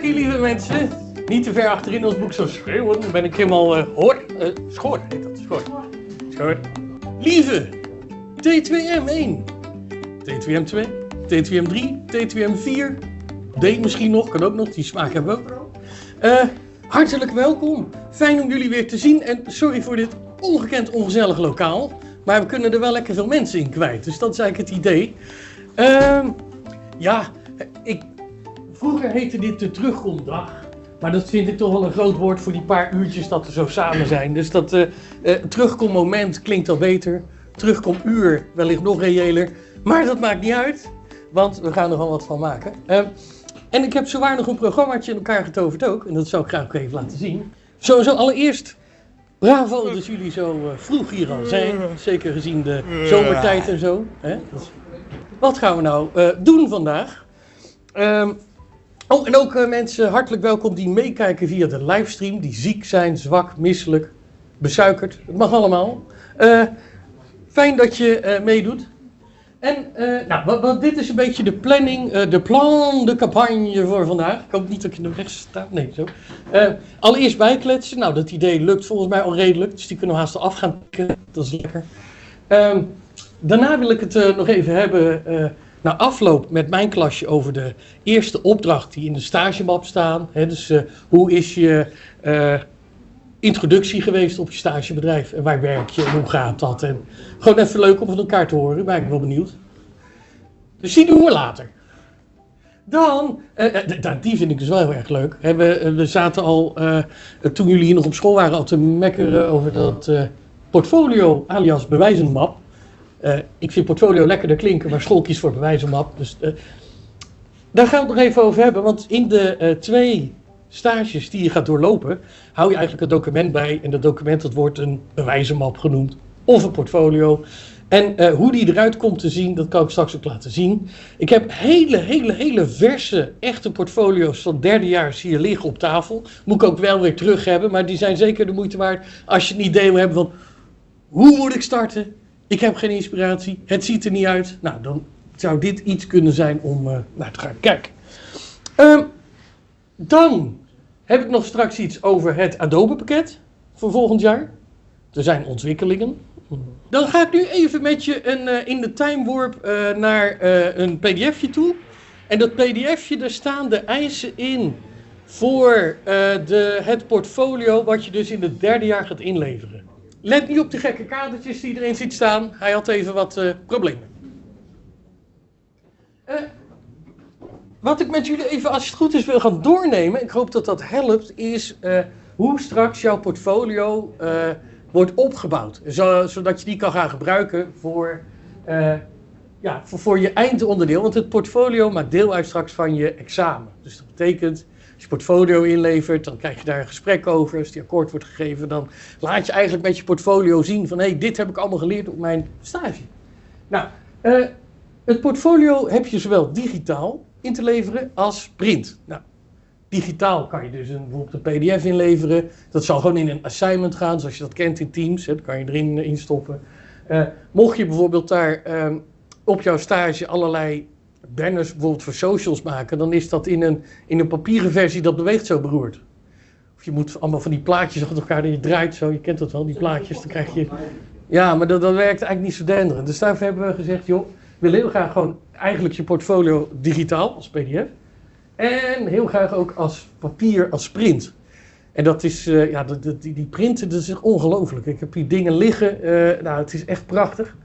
Goedemorgen, lieve mensen. Niet te ver achterin als boek zo schreeuwen. Dan ben ik helemaal schoor heet dat. Schoor. Lieve. T2M1. T2M2. T2M3. T2M4. D misschien nog. Kan ook nog. Die smaak hebben we ook. Hartelijk welkom. Fijn om jullie weer te zien. En sorry voor dit ongekend ongezellig lokaal. Maar we kunnen er wel lekker veel mensen in kwijt. Dus dat is eigenlijk het idee. Vroeger heette dit de terugkomdag. Maar dat vind ik toch wel een groot woord voor die paar uurtjes dat we zo samen zijn. Dus dat terugkommoment klinkt al beter. Terugkomuur wellicht nog reëler. Maar dat maakt niet uit. Want we gaan er wel wat van maken. En ik heb zowaar nog een programmaatje in elkaar getoverd ook. En dat zou ik graag ook even laten zien. Sowieso allereerst, bravo dat jullie zo vroeg hier al zijn. Zeker gezien de zomertijd en zo. Dus, wat gaan we nou doen vandaag? En ook mensen hartelijk welkom die meekijken via de livestream. Die ziek zijn, zwak, misselijk, besuikerd. Het mag allemaal. Fijn dat je meedoet. En dit is een beetje de planning, de campagne voor vandaag. Ik hoop niet dat je er rechts staat. Nee, zo. Allereerst bijkletsen. Nou, dat idee lukt volgens mij al redelijk. Dus die kunnen we haast af gaan pikken. Dat is lekker. Daarna wil ik het nog even hebben... na afloop met mijn klasje over de eerste opdracht die in de stagemap staan. Dus hoe is je introductie geweest op je stagebedrijf? En waar werk je en hoe gaat dat? En gewoon even leuk om van elkaar te horen. Ben ik wel benieuwd. Dus die doen we later. Dan, die vind ik dus wel heel erg leuk. We zaten al, toen jullie hier nog op school waren, al te mekkeren over dat portfolio alias bewijzenmap. Ik vind portfolio lekkerder klinken, maar school kiest voor bewijzenmap. Dus daar gaan we het nog even over hebben. Want in de 2 stages die je gaat doorlopen, hou je eigenlijk een document bij. En dat document dat wordt een bewijzenmap genoemd. Of een portfolio. En hoe die eruit komt te zien, dat kan ik straks ook laten zien. Ik heb hele verse echte portfolio's van derdejaars hier liggen op tafel. Moet ik ook wel weer terug hebben, maar die zijn zeker de moeite waard. Als je een idee wil hebben van, hoe moet ik starten? Ik heb geen inspiratie, het ziet er niet uit. Nou, dan zou dit iets kunnen zijn om naar te gaan kijken. Dan heb ik nog straks iets over het Adobe pakket voor volgend jaar. Er zijn ontwikkelingen. Dan ga ik nu even met je in de time warp naar een pdfje toe. En dat pdfje, daar staan de eisen in voor het portfolio wat je dus in het 3e jaar gaat inleveren. Let niet op de gekke kadertjes die erin ziet staan. Hij had even wat problemen. Wat ik met jullie even, als het goed is, wil gaan doornemen. Ik hoop dat dat helpt. Is hoe straks jouw portfolio wordt opgebouwd. Zodat je die kan gaan gebruiken voor je eindonderdeel. Want het portfolio maakt deel uit straks van je examen. Dus dat betekent... Als je portfolio inlevert, dan krijg je daar een gesprek over. Als die akkoord wordt gegeven, dan laat je eigenlijk met je portfolio zien van... Hé, dit heb ik allemaal geleerd op mijn stage. Nou, het portfolio heb je zowel digitaal in te leveren als print. Nou, digitaal kan je dus bijvoorbeeld een pdf inleveren. Dat zal gewoon in een assignment gaan, zoals je dat kent in Teams. Dat kan je erin instoppen. Mocht je bijvoorbeeld daar op jouw stage allerlei... banners bijvoorbeeld voor socials maken, dan is dat in een papieren versie, dat beweegt zo beroerd. Of je moet allemaal van die plaatjes achter elkaar, en je draait zo, je kent dat wel, die plaatjes, dan krijg je... Ja, maar dat werkt eigenlijk niet zo denderend. Dus daarvoor hebben we gezegd, joh, we willen heel graag gewoon eigenlijk je portfolio digitaal, als pdf. En heel graag ook als papier, als print. En dat is, die printen, dat is ongelooflijk. Ik heb hier dingen liggen, het is echt prachtig.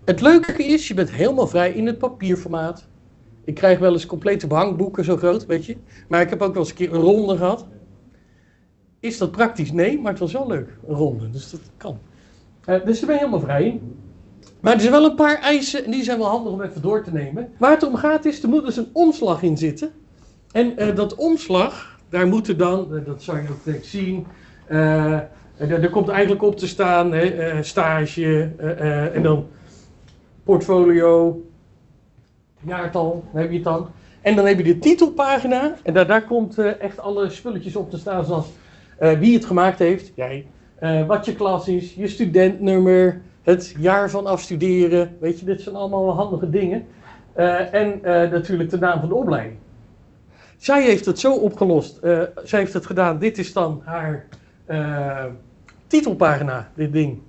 Het leuke is, je bent helemaal vrij in het papierformaat. Ik krijg wel eens complete behangboeken zo groot, weet je. Maar ik heb ook wel eens een keer een ronde gehad. Is dat praktisch? Nee, maar het was wel leuk, een ronde. Dus dat kan. Dus daar ben je helemaal vrij in. Maar er zijn wel een paar eisen en die zijn wel handig om even door te nemen. Waar het om gaat is, er moet dus een omslag in zitten. En dat omslag, daar moet er dan, dat zal je ook direct zien... er komt eigenlijk op te staan, stage en dan... portfolio, jaartal, dan heb je het dan. En dan heb je de titelpagina. En daar komt echt alle spulletjes op te staan, zoals wie het gemaakt heeft, jij. Wat je klas is, je studentnummer, het jaar van afstuderen. Weet je, dit zijn allemaal handige dingen. En natuurlijk de naam van de opleiding. Zij heeft het zo opgelost. Zij heeft het gedaan. Dit is dan haar titelpagina, dit ding.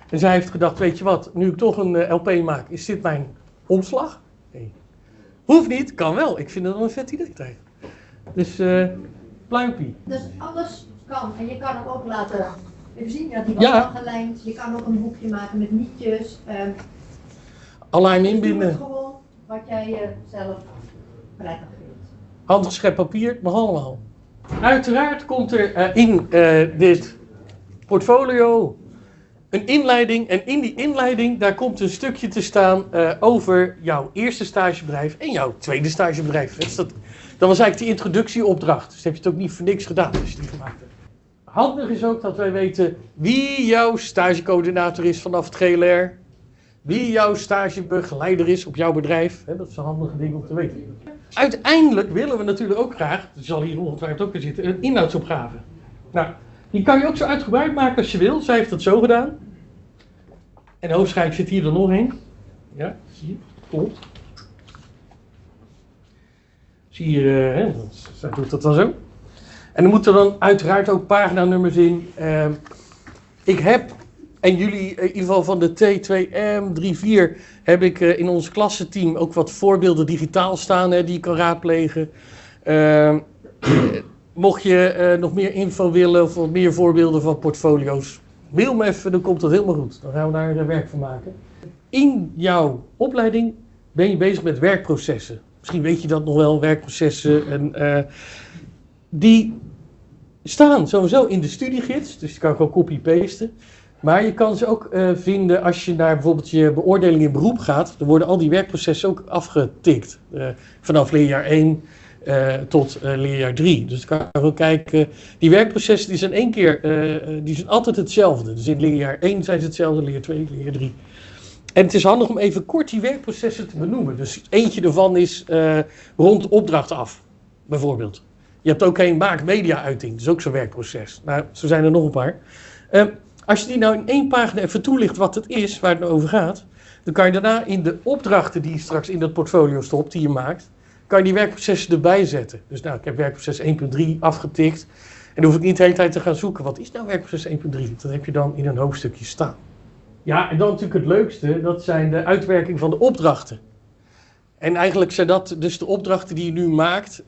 En zij heeft gedacht, weet je wat, nu ik toch een LP maak, is dit mijn omslag? Nee. Hoeft niet, kan wel. Ik vind het wel een vet idee. Dus pluimpie. Dus alles kan. En je kan hem ook laten, even zien, ja, die was al gelijmd. Je kan ook een boekje maken met nietjes. Align Dus inbinden. doe het gewoon wat jij zelf prettig vindt. Handgeschept papier, mag allemaal. Uiteraard komt er in dit portfolio een inleiding. En in die inleiding, daar komt een stukje te staan over jouw eerste stagebedrijf en jouw tweede stagebedrijf. Dus dat was eigenlijk de introductieopdracht. Dus heb je het ook niet voor niks gedaan als je die gemaakt hebt. Handig is ook dat wij weten wie jouw stagecoördinator is vanaf het GLR. Wie jouw stagebegeleider is op jouw bedrijf. Dat is een handige ding om te weten. Uiteindelijk willen we natuurlijk ook graag, er zal hier ongetwijfeld ook in zitten, een inhoudsopgave. Nou, die kan je ook zo uitgebreid maken als je wil. Zij heeft dat zo gedaan. En hoofdschijf zit hier er nog een. Ja, zie je, klopt. Zie je, zij doet dat dan zo. En er moeten dan uiteraard ook paginanummers in. Ik heb, en jullie in ieder geval van de T2M34, heb ik in ons klassenteam ook wat voorbeelden digitaal staan die je kan raadplegen. Mocht je nog meer info willen of wat meer voorbeelden van portfolio's, mail me even, dan komt dat helemaal goed. Dan gaan we daar werk van maken. In jouw opleiding ben je bezig met werkprocessen. Misschien weet je dat nog wel, werkprocessen. En die staan sowieso in de studiegids, dus je kan gewoon copy-pasten. Maar je kan ze ook vinden als je naar bijvoorbeeld je beoordeling in beroep gaat. Dan worden al die werkprocessen ook afgetikt. Vanaf leerjaar 1 tot leerjaar 3. Dus dan kan je gewoon kijken. Die werkprocessen die zijn die zijn altijd hetzelfde. Dus in leerjaar 1 zijn ze hetzelfde, leerjaar 2, leerjaar 3. En het is handig om even kort die werkprocessen te benoemen. Dus eentje ervan is rond opdracht af, bijvoorbeeld. Je hebt ook een maak-media-uiting, dat is ook zo'n werkproces. Nou, zo zijn er nog een paar. Als je die nou in 1 pagina even toelicht wat het is, waar het nou over gaat, dan kan je daarna in de opdrachten die je straks in dat portfolio stopt, die je maakt, kan je die werkprocessen erbij zetten. Dus nou, ik heb werkproces 1.3 afgetikt. En dan hoef ik niet de hele tijd te gaan zoeken, wat is nou werkproces 1.3? Dat heb je dan in een hoofdstukje staan. Ja, en dan natuurlijk het leukste, dat zijn de uitwerking van de opdrachten. En eigenlijk zijn dat dus de opdrachten die je nu maakt.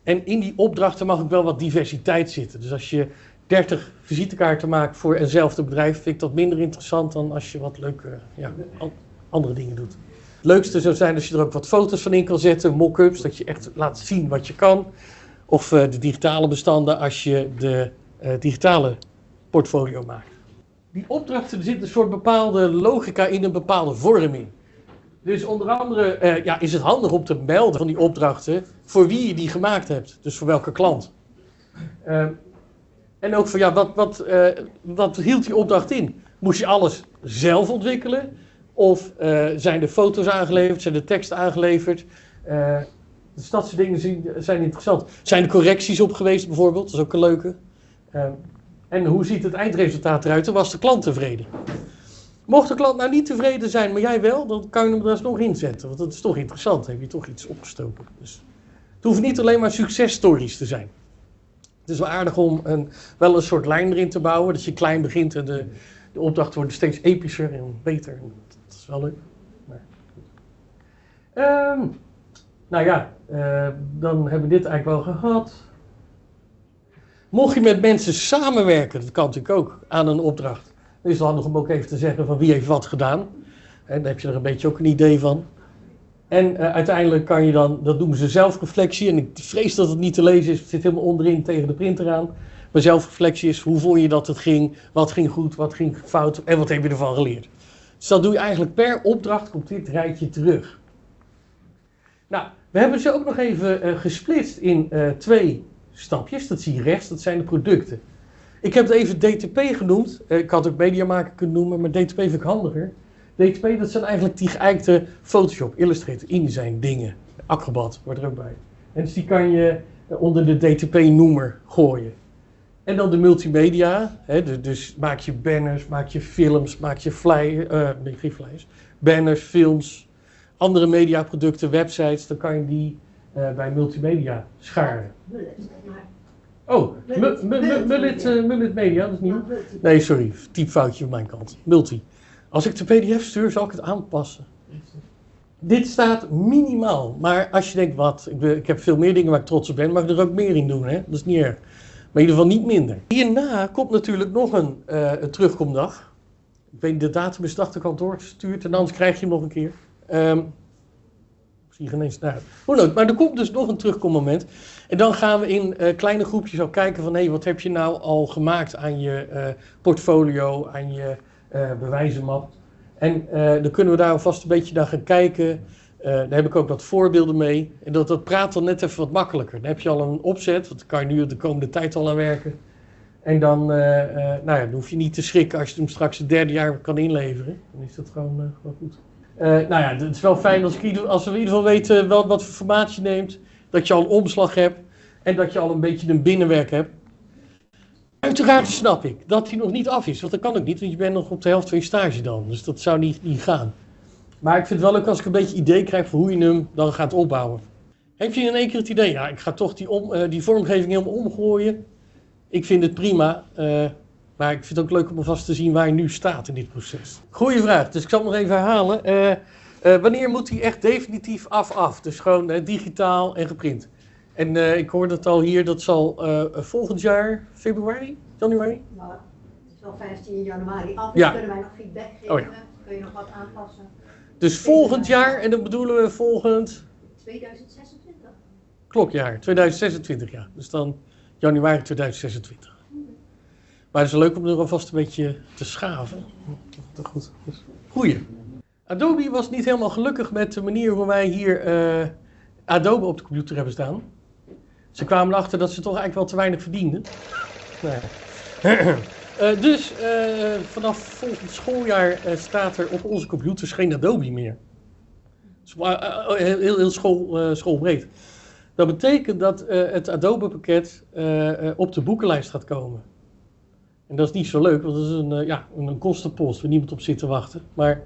En in die opdrachten mag ook wel wat diversiteit zitten. Dus als je 30 visitekaarten maakt voor eenzelfde bedrijf, vind ik dat minder interessant dan als je wat leuke andere dingen doet. Het leukste zou zijn als je er ook wat foto's van in kan zetten, mock-ups, dat je echt laat zien wat je kan. Of de digitale bestanden als je de digitale portfolio maakt. Die opdrachten, er zit een soort bepaalde logica in, een bepaalde vorming. Dus onder andere is het handig om te melden van die opdrachten voor wie je die gemaakt hebt. Dus voor welke klant. En ook van wat hield die opdracht in? Moest je alles zelf ontwikkelen? Of zijn de foto's aangeleverd? Zijn de teksten aangeleverd? Dus dat soort dingen zijn interessant. Zijn er correcties op geweest bijvoorbeeld? Dat is ook een leuke. En hoe ziet het eindresultaat eruit? En was de klant tevreden? Mocht de klant nou niet tevreden zijn, maar jij wel, dan kan je hem er alsnog inzetten. Want dat is toch interessant, dan heb je toch iets opgestoken. Dus het hoeft niet alleen maar successtories te zijn. Het is wel aardig om wel een soort lijn erin te bouwen, dat je klein begint en de opdrachten worden steeds epischer en beter. Dat is wel leuk. Maar, dan hebben we dit eigenlijk wel gehad. Mocht je met mensen samenwerken, dat kan natuurlijk ook, aan een opdracht. Dan is het handig om ook even te zeggen van wie heeft wat gedaan. En dan heb je er een beetje ook een idee van. En uiteindelijk kan je dan, dat noemen ze zelfreflectie. En ik vrees dat het niet te lezen is, het zit helemaal onderin tegen de printer aan. Maar zelfreflectie is, hoe vond je dat het ging? Wat ging goed, wat ging fout en wat heb je ervan geleerd? Dus dat doe je eigenlijk per opdracht, komt dit rijtje terug. Nou, we hebben ze ook nog even gesplitst in 2 stapjes. Dat zie je rechts, dat zijn de producten. Ik heb het even DTP genoemd. Ik had ook Mediamaker kunnen noemen, maar DTP vind ik handiger. DTP, dat zijn eigenlijk die geëikte Photoshop, Illustrator, InDesign dingen. Acrobat wordt er ook bij. En dus die kan je onder de DTP-noemer gooien. En dan de multimedia. Dus maak je banners, maak je films, maak je geen flyers. Banners, films, andere mediaproducten, websites. Dan kan je die bij multimedia scharen. Mullet, maar... Oh, Mullet Media, dat is nieuw. Nee, sorry, typfoutje van mijn kant. Multi. Als ik de PDF stuur, zal ik het aanpassen. Dit staat minimaal, maar als je denkt, ik heb veel meer dingen waar ik trots op ben, mag ik er ook meer in doen, hè? Dat is niet erg. Maar in ieder geval niet minder. Hierna komt natuurlijk nog een terugkomdag. Ik weet niet, de datum is de achterkant doorgestuurd en anders krijg je hem nog een keer. Zie je geen eens naar. Hoe dan ook, maar er komt dus nog een terugkommoment. En dan gaan we in kleine groepjes ook kijken van, hé, wat heb je nou al gemaakt aan je portfolio, aan je bewijzenmap. En dan kunnen we daar alvast een beetje naar gaan kijken. Daar heb ik ook wat voorbeelden mee. En dat praat dan net even wat makkelijker. Dan heb je al een opzet, want daar kan je nu de komende tijd al aan werken. En dan, dan hoef je niet te schrikken als je hem straks het derde jaar kan inleveren. Dan is dat gewoon goed. Het is wel fijn als we in ieder geval weten wat voor formaat je neemt. Dat je al een omslag hebt en dat je al een beetje een binnenwerk hebt. Uiteraard snap ik dat hij nog niet af is, want dat kan ook niet, want je bent nog op de helft van je stage dan. Dus dat zou niet gaan. Maar ik vind het wel leuk als ik een beetje idee krijg van hoe je hem dan gaat opbouwen. Heb je in één keer het idee, ja, ik ga toch die vormgeving helemaal omgooien. Ik vind het prima, maar ik vind het ook leuk om alvast te zien waar je nu staat in dit proces. Goeie vraag, dus ik zal het nog even herhalen. Wanneer moet hij echt definitief af? Dus gewoon digitaal en geprint. En ik hoorde het al hier, dat zal volgend jaar, januari? Nou, het is wel 15 januari af, ja. Kunnen wij nog feedback geven, kun je nog wat aanpassen. Dus volgend jaar, en dan bedoelen we volgend... 2026. Klokjaar, 2026 ja. Dus dan januari 2026. Maar het is leuk om er alvast een beetje te schaven. Goed. Goeie. Adobe was niet helemaal gelukkig met de manier hoe wij hier Adobe op de computer hebben staan. Ze kwamen erachter dat ze toch eigenlijk wel te weinig verdienden. Dus vanaf volgend schooljaar staat er op onze computers geen Adobe meer. Dus, heel schoolbreed. Dat betekent dat het Adobe pakket op de boekenlijst gaat komen. En dat is niet zo leuk, want dat is een kostenpost waar niemand op zit te wachten. Maar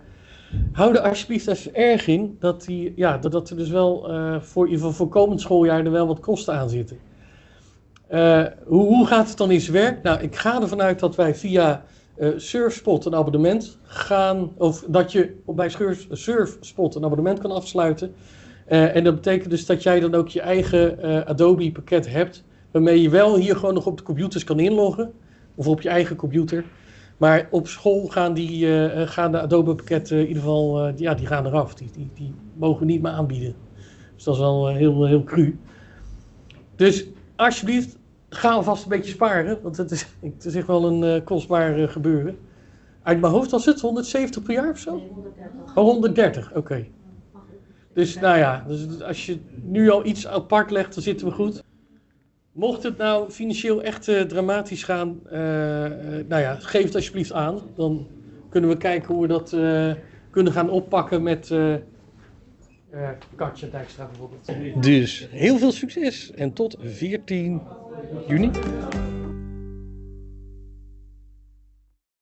hou er alsjeblieft even erg in dat er dus wel voor komend schooljaar er wel wat kosten aan zitten. Hoe gaat het dan in zijn werk? Nou, ik ga ervan uit dat wij via Surfspot een abonnement gaan, of dat je bij Surfspot een abonnement kan afsluiten. En dat betekent dus dat jij dan ook je eigen Adobe pakket hebt, waarmee je wel hier gewoon nog op de computers kan inloggen, of op je eigen computer. Maar op school gaan de Adobe pakketten in ieder geval, die gaan eraf. Die mogen we niet meer aanbieden. Dus dat is wel heel cru. Dus alsjeblieft, ga alvast een beetje sparen, want het is echt wel een kostbaar gebeuren. Uit mijn hoofd was het 170 per jaar of zo? Nee, 130. Oh, 130, oké. Dus dus als je nu al iets apart legt, dan zitten we goed. Mocht het nou financieel echt dramatisch gaan, geef het alsjeblieft aan. Dan kunnen we kijken hoe we dat kunnen gaan oppakken met Katja Dijkstra bijvoorbeeld. Dus heel veel succes en tot 14 juni.